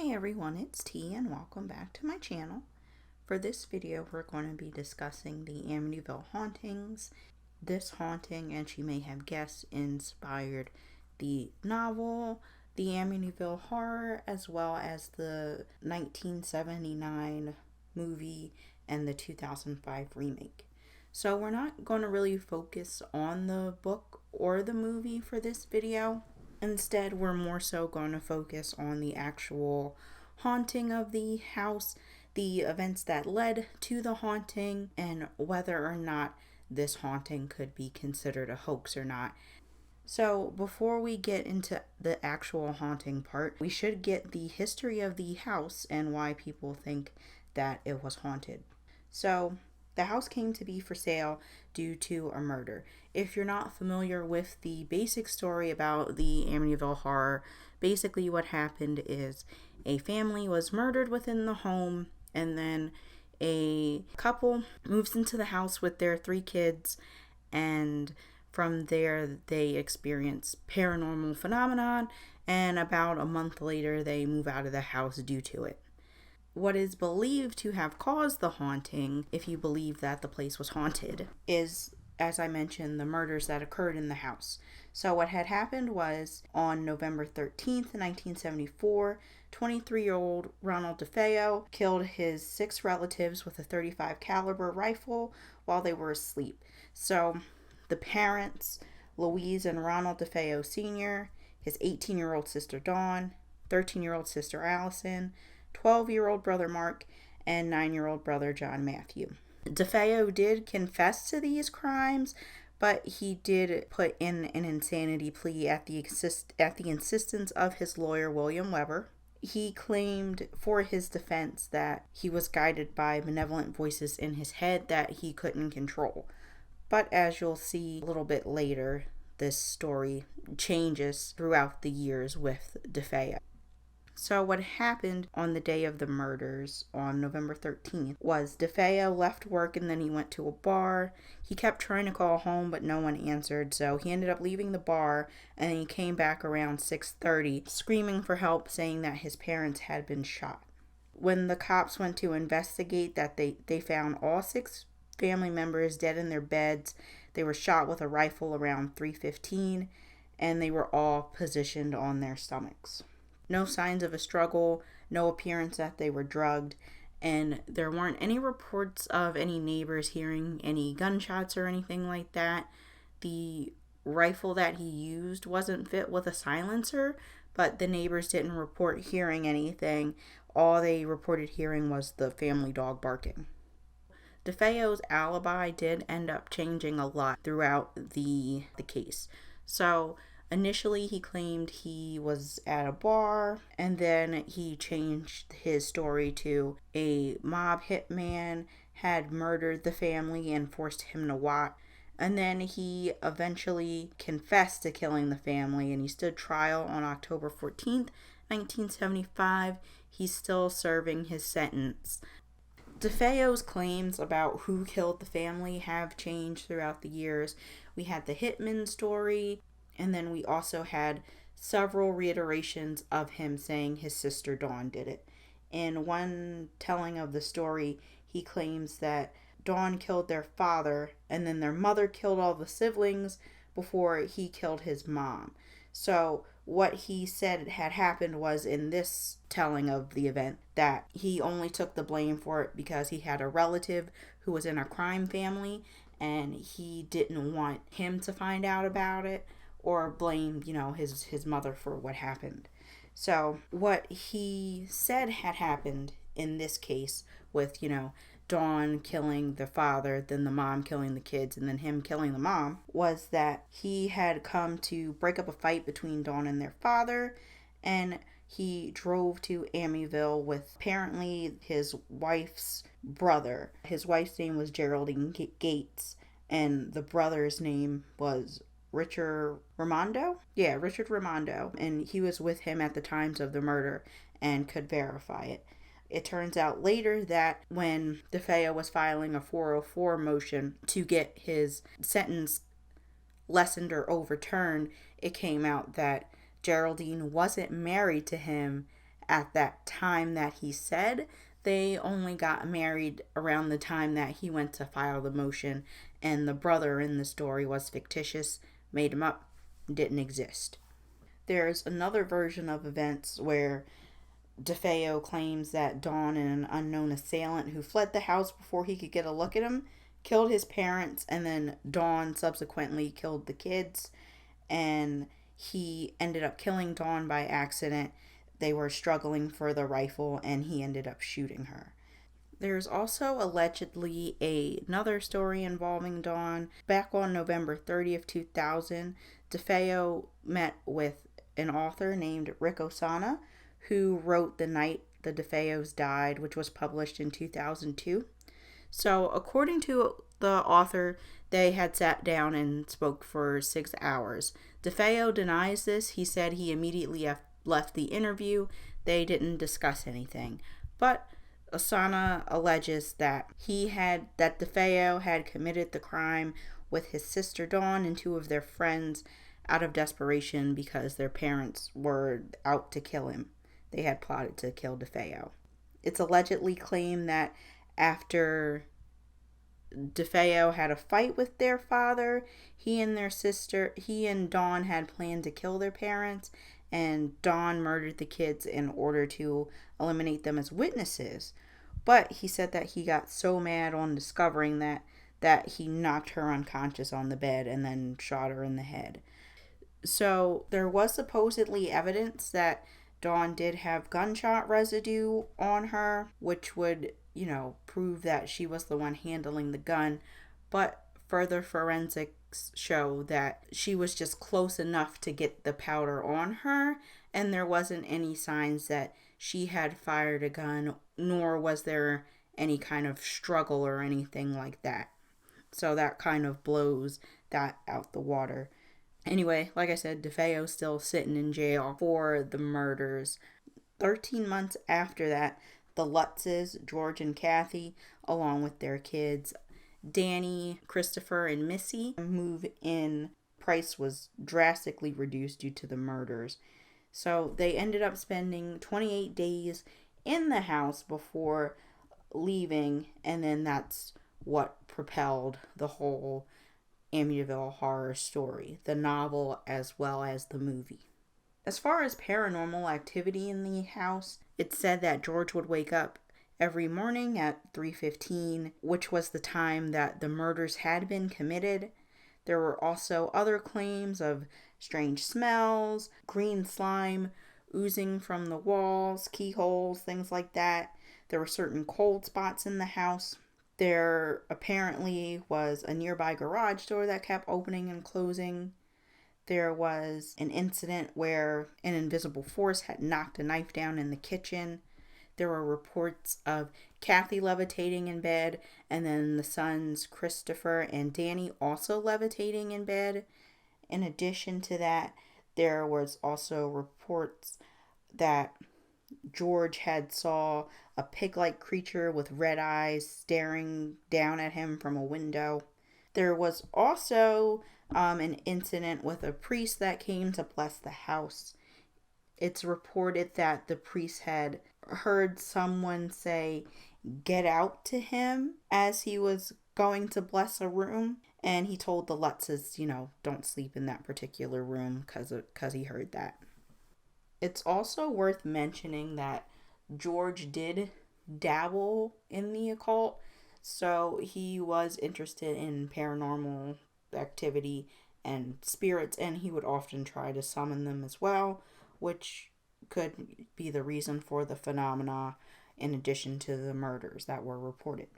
Hey everyone, it's T and welcome back to my channel. For this video, we're going to be discussing the Amityville hauntings. This haunting, and you may have guessed, inspired the novel, the Amityville Horror, as well as the 1979 movie and the 2005 remake. So we're not going to really focus on the book or the movie for this video. Instead, we're more so going to focus on the actual haunting of the house, the events that led to the haunting, and whether or not this haunting could be considered a hoax or not. So before we get into the actual haunting part, we should get the history of the house and why people think that it was haunted. So the house came to be for sale due to a murder. If you're not familiar with the basic story about the Amityville Horror, basically what happened is a family was murdered within the home, and then a couple moves into the house with their 3 kids, and from there they experience paranormal phenomenon, and about a month later they move out of the house due to it. What is believed to have caused the haunting, if you believe that the place was haunted, is, as I mentioned, the murders that occurred in the house. So what had happened was on November 13th, 1974, 23-year-old Ronald DeFeo killed his 6 relatives with a .35 caliber rifle while they were asleep. So the parents, Louise and Ronald DeFeo Sr., his 18-year-old sister Dawn, 13-year-old sister Allison, 12-year-old brother Mark, and 9-year-old brother John Matthew. DeFeo did confess to these crimes, but he did put in an insanity plea at the insistence of his lawyer, William Weber. He claimed for his defense that he was guided by benevolent voices in his head that he couldn't control. But as you'll see a little bit later, this story changes throughout the years with DeFeo. So what happened on the day of the murders on November 13th was DeFeo left work and then he went to a bar. He kept trying to call home, but no one answered, so he ended up leaving the bar, and he came back around 6:30 screaming for help, saying that his parents had been shot. When the cops went to investigate that, they found all 6 family members dead in their beds. They were shot with a rifle around 3:15, and they were all positioned on their stomachs. No signs of a struggle, no appearance that they were drugged, and there weren't any reports of any neighbors hearing any gunshots or anything like that. The rifle that he used wasn't fit with a silencer, but the neighbors didn't report hearing anything. All they reported hearing was the family dog barking. DeFeo's alibi did end up changing a lot throughout the case. So initially, he claimed he was at a bar, and then he changed his story to a mob hitman had murdered the family and forced him to watch. And then he eventually confessed to killing the family, and he stood trial on October 14th, 1975. He's still serving his sentence. DeFeo's claims about who killed the family have changed throughout the years. We had the hitman story, and then we also had several reiterations of him saying his sister Dawn did it. In one telling of the story, he claims that Dawn killed their father, and then their mother killed all the siblings before he killed his mom. So what he said had happened was, in this telling of the event, that he only took the blame for it because he had a relative who was in a crime family, and he didn't want him to find out about it or blame, his mother for what happened. So what he said had happened in this case with, Dawn killing the father, then the mom killing the kids, and then him killing the mom, was that he had come to break up a fight between Dawn and their father, and he drove to Amityville with apparently his wife's brother. His wife's name was Geraldine Gates, and the brother's name was Richard Raimondo? Yeah, Richard Raimondo. And he was with him at the times of the murder and could verify it. It turns out later that when DeFeo was filing a 404 motion to get his sentence lessened or overturned, it came out that Geraldine wasn't married to him at that time that he said. They only got married around the time that he went to file the motion, and the brother in the story was fictitious, made him up, didn't exist. There's another version of events where DeFeo claims that Dawn and an unknown assailant who fled the house before he could get a look at him killed his parents, and then Dawn subsequently killed the kids, and he ended up killing Dawn by accident. They were struggling for the rifle, and he ended up shooting her. There's also allegedly another story involving Dawn. Back on November 30th, 2000, DeFeo met with an author named Rick Osana, who wrote The Night the DeFeos Died, which was published in 2002. So, according to the author, they had sat down and spoke for 6 hours. DeFeo denies this. He said he immediately left the interview. They didn't discuss anything. But Osana alleges that DeFeo had committed the crime with his sister Dawn and 2 of their friends out of desperation because their parents were out to kill him. They had plotted to kill DeFeo. It's allegedly claimed that after DeFeo had a fight with their father, he and Dawn had planned to kill their parents, and Dawn murdered the kids in order to eliminate them as witnesses. But he said that he got so mad on discovering that he knocked her unconscious on the bed and then shot her in the head. So there was supposedly evidence that Dawn did have gunshot residue on her, which would, prove that she was the one handling the gun. But further forensics show that she was just close enough to get the powder on her, and there wasn't any signs that she had fired a gun, nor was there any kind of struggle or anything like that. So that kind of blows that out the water. Anyway, like I said, DeFeo's still sitting in jail for the murders. 13 months after that, the Lutzes, George and Kathy, along with their kids, Danny, Christopher, and Missy, move-in price was drastically reduced due to the murders. So they ended up spending 28 days in the house before leaving, and then that's what propelled the whole Amityville Horror story, the novel as well as the movie. As far as paranormal activity in the house, it's said that George would wake up every morning at 3:15, which was the time that the murders had been committed. There were also other claims of strange smells, green slime oozing from the walls, keyholes, things like that. There were certain cold spots in the house. There apparently was a nearby garage door that kept opening and closing. There was an incident where an invisible force had knocked a knife down in the kitchen. There were reports of Kathy levitating in bed, and then the sons Christopher and Danny also levitating in bed. In addition to that, there was also reports that George had saw a pig-like creature with red eyes staring down at him from a window. There was also an incident with a priest that came to bless the house. It's reported that the priest had heard someone say, "Get out" to him as he was going to bless a room. And he told the Lutzes, don't sleep in that particular room because he heard that. It's also worth mentioning that George did dabble in the occult. So he was interested in paranormal activity and spirits, and he would often try to summon them as well, which could be the reason for the phenomena in addition to the murders that were reported.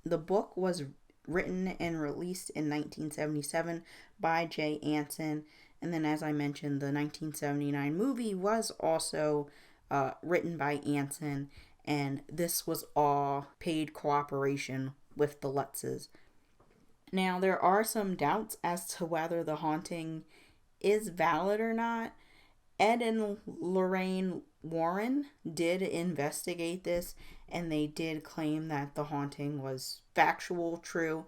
The book was written and released in 1977 by Jay Anson, and then as I mentioned, the 1979 movie was also written by Anson, and this was all paid cooperation with the Lutzes. Now, there are some doubts as to whether the haunting is valid or not. Ed and Lorraine Warren did investigate this, and they did claim that the haunting was factual, true,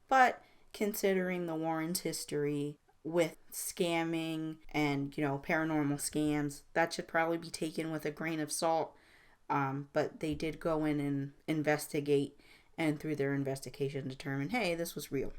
but considering the Warrens' history, with scamming and, paranormal scams. That should probably be taken with a grain of salt. But they did go in and investigate, and through their investigation determine, hey, this was real.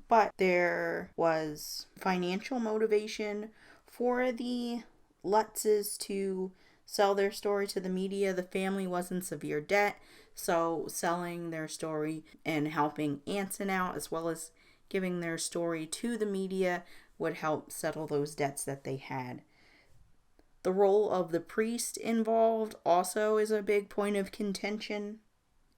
But there was financial motivation for the Lutzes to sell their story to the media. The family was in severe debt, so selling their story and helping Anson out, as well as giving their story to the media, would help settle those debts that they had. The role of the priest involved also is a big point of contention.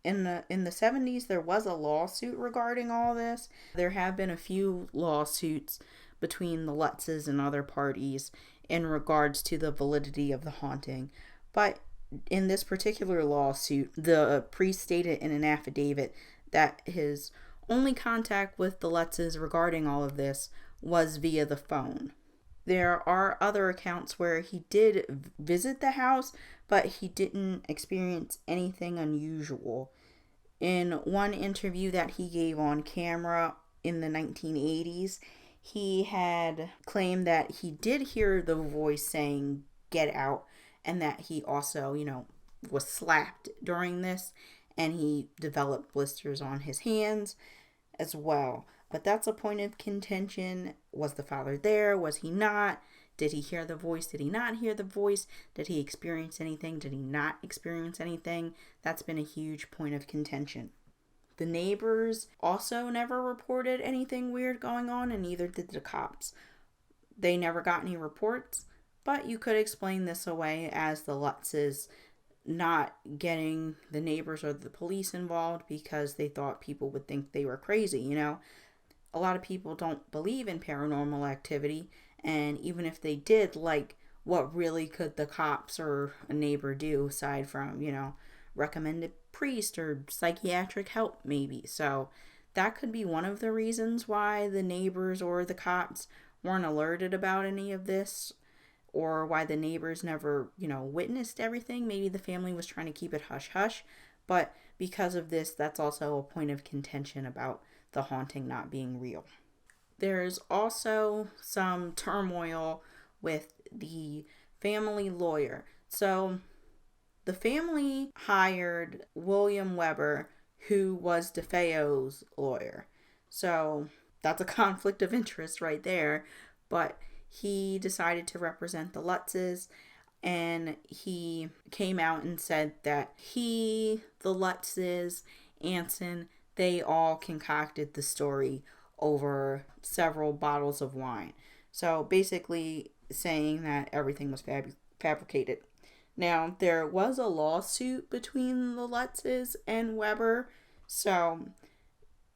In the 70s, there was a lawsuit regarding all this. There have been a few lawsuits between the Lutzes and other parties in regards to the validity of the haunting. But in this particular lawsuit, the priest stated in an affidavit that his only contact with the Lutzes regarding all of this was via the phone. There are other accounts where he did visit the house, but he didn't experience anything unusual. In one interview that he gave on camera in the 1980s, he had claimed that he did hear the voice saying, "Get out," and that he also, was slapped during this, and he developed blisters on his hands as well. But that's a point of contention. Was the father there? Was he not? Did he hear the voice? Did he not hear the voice? Did he experience anything? Did he not experience anything? That's been a huge point of contention. The neighbors also never reported anything weird going on, and neither did the cops. They never got any reports, but you could explain this away as the Lutzes not getting the neighbors or the police involved because they thought people would think they were crazy, A lot of people don't believe in paranormal activity, and even if they did, what really could the cops or a neighbor do aside from, recommend a priest or psychiatric help maybe? So that could be one of the reasons why the neighbors or the cops weren't alerted about any of this, or why the neighbors never, witnessed everything. Maybe the family was trying to keep it hush-hush, but because of this, that's also a point of contention about the haunting not being real. There's also some turmoil with the family lawyer. So the family hired William Weber, who was DeFeo's lawyer. So that's a conflict of interest right there. But he decided to represent the Lutzes, and he came out and said that the Lutzes, Anson, they all concocted the story over several bottles of wine. So basically saying that everything was fabricated. Now, there was a lawsuit between the Lutzes and Weber, so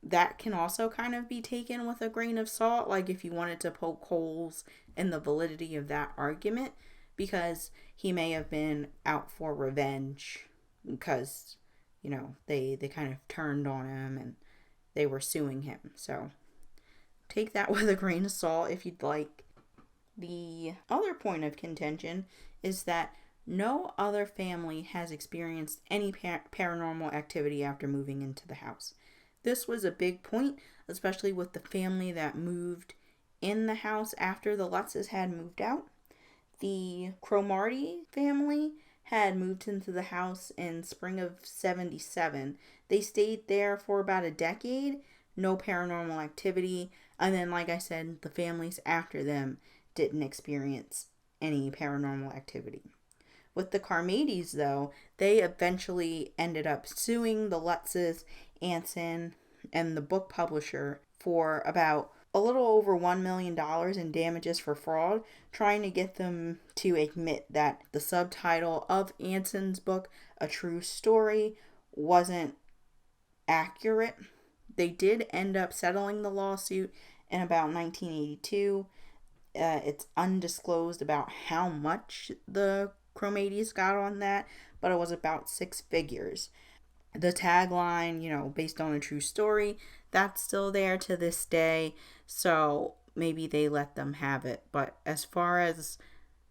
that can also kind of be taken with a grain of salt, like if you wanted to poke holes in the validity of that argument, because he may have been out for revenge because, they kind of turned on him and they were suing him. So take that with a grain of salt if you'd like. The other point of contention is that no other family has experienced any paranormal activity after moving into the house. This was a big point, especially with the family that moved in the house after the Lutzes had moved out. The Cromartie family had moved into the house in spring of 77. They stayed there for about a decade, no paranormal activity, and then, like I said, the families after them didn't experience any paranormal activity. With the Carmades, though, they eventually ended up suing the Lutzes, Anson, and the book publisher for about a little over $1 million in damages for fraud, trying to get them to admit that the subtitle of Anson's book, A True Story, wasn't accurate. They did end up settling the lawsuit in about 1982. It's undisclosed about how much the Cromarties got on that, but it was about 6 figures. The tagline, based on a true story, that's still there to this day, so maybe they let them have it. But as far as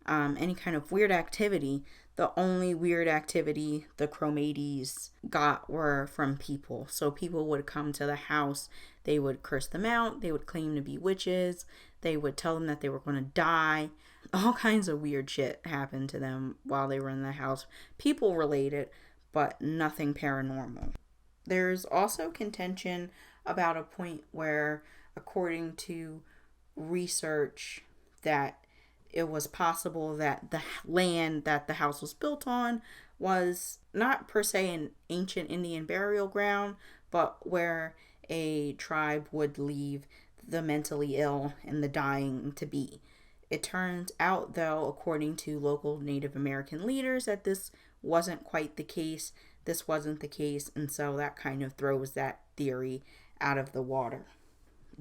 any kind of weird activity, The only weird activity the Chromades got were from people. So people would come to the house, they would curse them out, they would claim to be witches, they would tell them that they were going to die. All kinds of weird shit happened to them while they were in the house. People related, but nothing paranormal. There's also contention about a point where, according to research, that it was possible that the land that the house was built on was not per se an ancient Indian burial ground, but where a tribe would leave the mentally ill and the dying to be. It turns out, though, according to local Native American leaders, that this wasn't quite the case. This wasn't the case, and so that kind of throws that theory out of the water.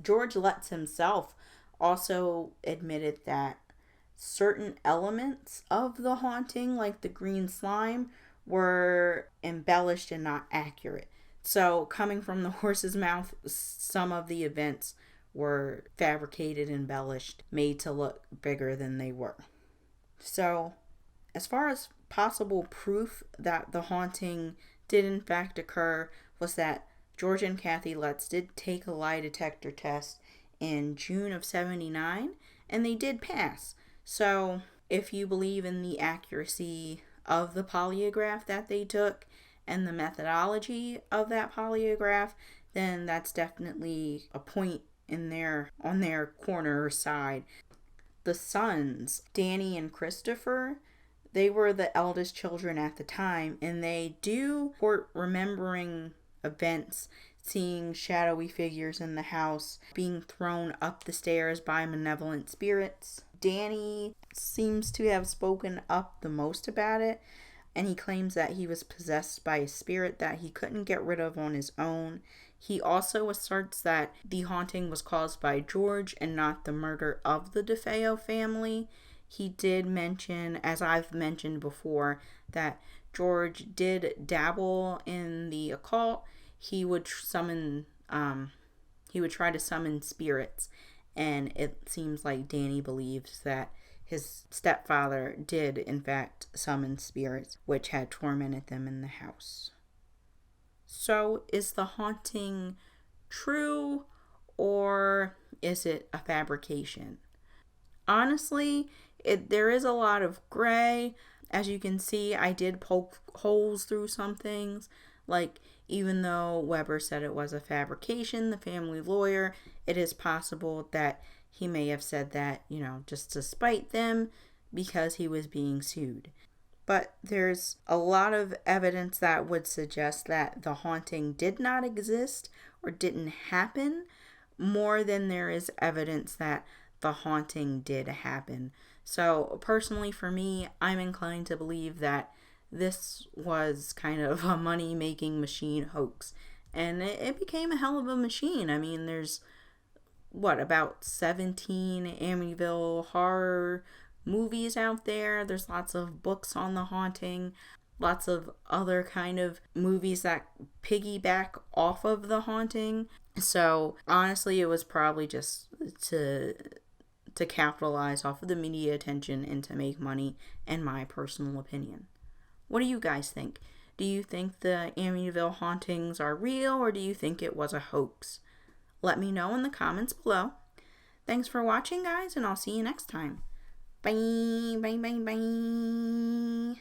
George Lutz himself also admitted that certain elements of the haunting, like the green slime, were embellished and not accurate. So, coming from the horse's mouth, some of the events were fabricated, embellished, made to look bigger than they were. So, as far as possible proof that the haunting did in fact occur, was that George and Kathy Lutz did take a lie detector test in June of 79, and they did pass. So, if you believe in the accuracy of the polygraph that they took and the methodology of that polygraph, then that's definitely a point in on their corner side. The sons, Danny and Christopher, they were the eldest children at the time, and they do report remembering events, seeing shadowy figures in the house, being thrown up the stairs by malevolent spirits. Danny seems to have spoken up the most about it, and he claims that he was possessed by a spirit that he couldn't get rid of on his own. He also asserts that the haunting was caused by George and not the murder of the DeFeo family. He did mention, as I've mentioned before, that George did dabble in the occult. He would try to summon spirits, and it seems like Danny believes that his stepfather did in fact summon spirits which had tormented them in the house. So, is the haunting true, or is it a fabrication? Honestly, there is a lot of gray. As you can see, I did poke holes through some things. Like, even though Weber said it was a fabrication, the family lawyer, it is possible that he may have said that, just to spite them because he was being sued. But there's a lot of evidence that would suggest that the haunting did not exist or didn't happen, more than there is evidence that the haunting did happen. So personally for me, I'm inclined to believe that this was kind of a money-making machine hoax. And it became a hell of a machine. I mean, there's, about 17 Amityville Horror movies out there. There's lots of books on the haunting. Lots of other kind of movies that piggyback off of the haunting. So, honestly, it was probably just to capitalize off of the media attention and to make money, in my personal opinion. What do you guys think? Do you think the Amityville hauntings are real, or do you think it was a hoax? Let me know in the comments below. Thanks for watching, guys, and I'll see you next time. Bye, bye, bye, bye.